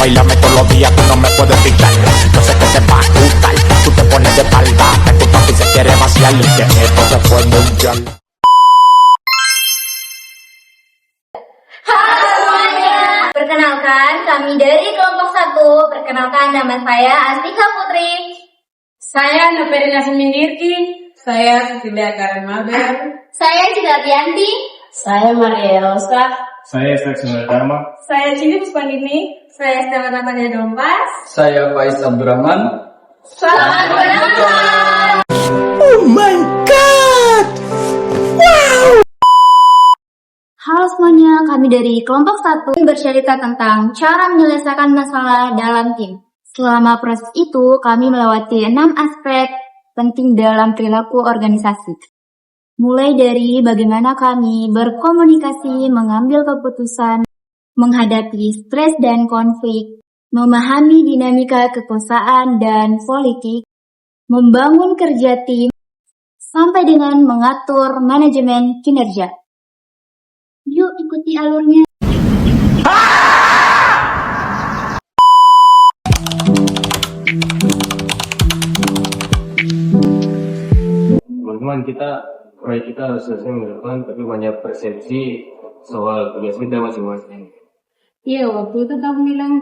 bailame todos los días, tú no me puedes quitar. Yo sé que te va a gustar, tú te pones de espalda, que tu papi se quiere vaciar y que esto se fue mundial. Halo semuanya, perkenalkan kami dari kelompok 1. Perkenalkan nama saya Astika Putri. Saya Noperina Semingirki. Saya Cecilia Karen Mabel. Saya Cita Tianti. Saya Maria Eloska. Saya Saksima Dharma. Saya Cini Puspandini. Saya Stella Natania Dompas. Saya Faiz Abdurrahman. Selamat menonton. Oh my god! Halo semuanya, kami dari kelompok 1 bercerita tentang cara menyelesaikan masalah dalam tim. Selama proses itu, kami melewati 6 aspek penting dalam perilaku organisasi. Mulai dari bagaimana kami berkomunikasi, mengambil keputusan, menghadapi stres dan konflik, memahami dinamika kekuasaan dan politik, membangun kerja tim, sampai dengan mengatur manajemen kinerja. Yuk ikuti alurnya. Teman-teman, proyek kita harus selesai minggu depan, tapi banyak persepsi soal tugas kita masing-masing. Iya, waktu itu kamu bilang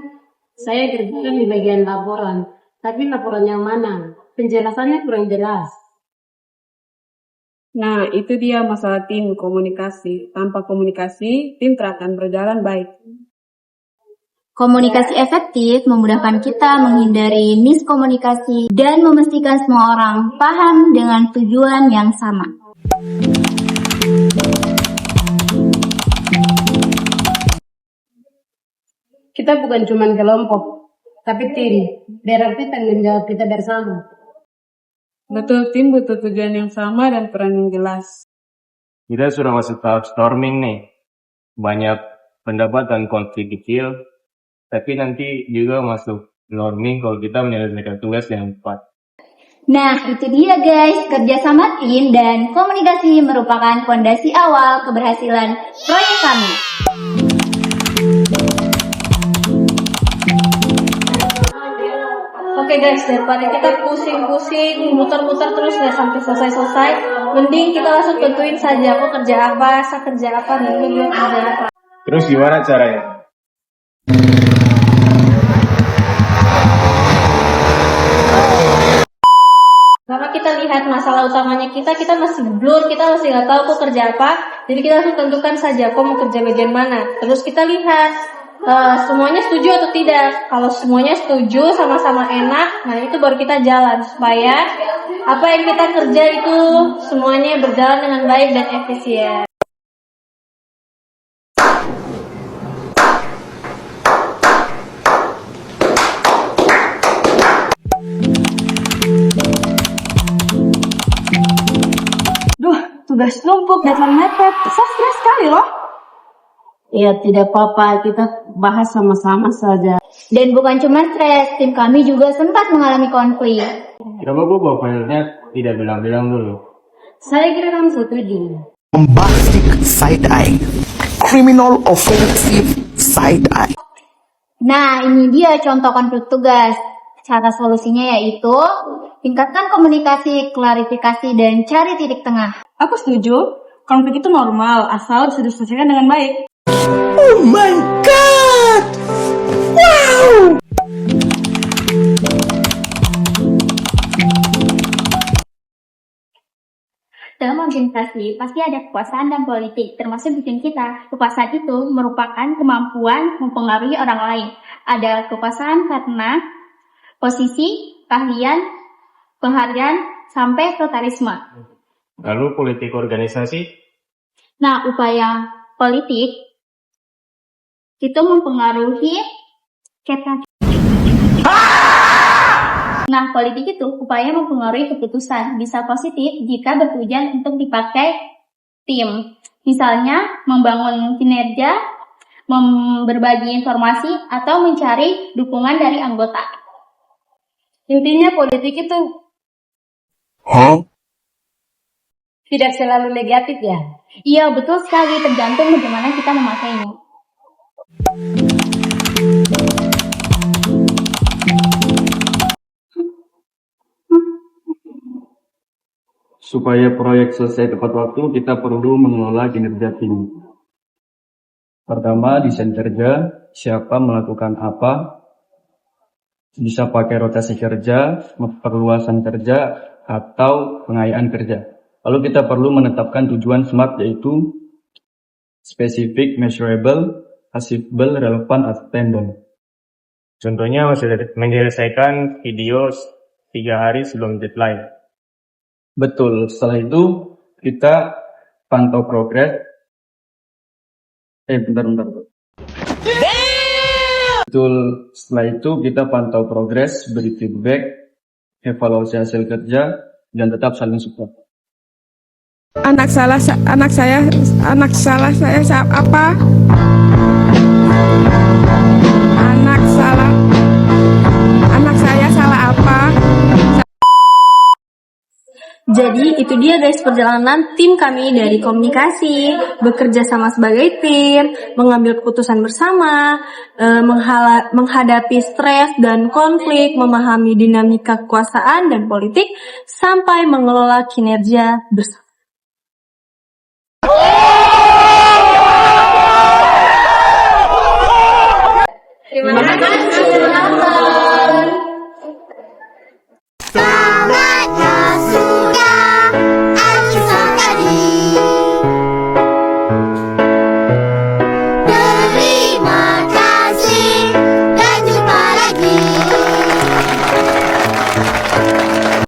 saya kerjakan di bagian laporan. Tapi laporan yang mana? Penjelasannya kurang jelas. Nah, itu dia masalah tim komunikasi. Tanpa komunikasi, tim tak akan berjalan baik. Komunikasi efektif memudahkan kita menghindari miskomunikasi dan memastikan semua orang paham dengan tujuan yang sama. Kita bukan cuma kelompok, tapi tim. Berarti tanggung jawab kita bersama. Betul, tim butuh tujuan yang sama dan peran yang jelas. Kita sudah masuk tahap storming nih. Banyak pendapat dan konflik kecil, tapi nanti juga masuk norming kalau kita menyelesaikan tugas yang tepat. Nah, itu dia guys, kerja sama tim dan komunikasi merupakan fondasi awal keberhasilan proyek kami. Oke guys, daripada kita pusing-pusing, muter-muter terus nggak sampai selesai-selesai, mending kita langsung tentuin saja aku kerja apa, saya kerja apa, nanti dia kerja apa. Terus gimana caranya? Karena kita lihat masalah utamanya kita masih blur, kita masih nggak tahu aku kerja apa, jadi kita langsung tentukan saja aku mau kerja bagian mana. Terus kita lihat semuanya setuju atau tidak. Kalau semuanya setuju, sama-sama enak, nah itu baru kita jalan supaya apa yang kita kerja itu semuanya berjalan dengan baik dan efisien. Duh, tugas numpuk, deadline mepet. Saya stres sekali loh. Ya tidak apa-apa, kita bahas sama-sama saja. Dan bukan cuma stres, tim kami juga sempat mengalami konflik. Kenapa bawa filenya tidak bilang-bilang dulu? Saya kira kamu setuju. Bombastic side-eye. Criminal offensive side-eye. Nah, ini dia contoh konflik tugas. Cara solusinya yaitu tingkatkan komunikasi, klarifikasi, dan cari titik tengah. Aku setuju, konflik itu normal, asal bisa diselesaikan dengan baik. Oh my god! Wow! Dalam organisasi, pasti ada kekuasaan dan politik, termasuk di tim kita. Kekuasaan itu merupakan kemampuan mempengaruhi orang lain. Ada kekuasaan karena posisi, keahlian, penghargaan, sampai totalitarisme. Lalu politik organisasi? Nah, upaya politik itu mempengaruhi Nah, politik itu upaya mempengaruhi keputusan, bisa positif jika bertujuan untuk dipakai tim. Misalnya, membangun kinerja, berbagi informasi, atau mencari dukungan dari anggota. Intinya politik itu tidak selalu negatif ya. Iya, betul sekali, tergantung bagaimana kita memakainya. Supaya proyek selesai tepat waktu, kita perlu mengelola kinerja tim. Pertama, desain kerja, siapa melakukan apa, bisa pakai rotasi kerja, perluasan kerja, atau pengayaan kerja. Lalu kita perlu menetapkan tujuan SMART, yaitu specific, measurable, achievable, relevant, attainable. Contohnya menyelesaikan video 3 hari sebelum deadline. Betul, setelah itu kita pantau progres. Bentar. Betul, setelah itu kita pantau progres, beri feedback, evaluasi hasil kerja, dan tetap saling support. Anak saya apa? Anak saya salah apa? Jadi itu dia guys perjalanan tim kami dari komunikasi, bekerja sama sebagai tim, mengambil keputusan bersama, menghadapi stres dan konflik, memahami dinamika kekuasaan dan politik, sampai mengelola kinerja bersama. Terima kasih.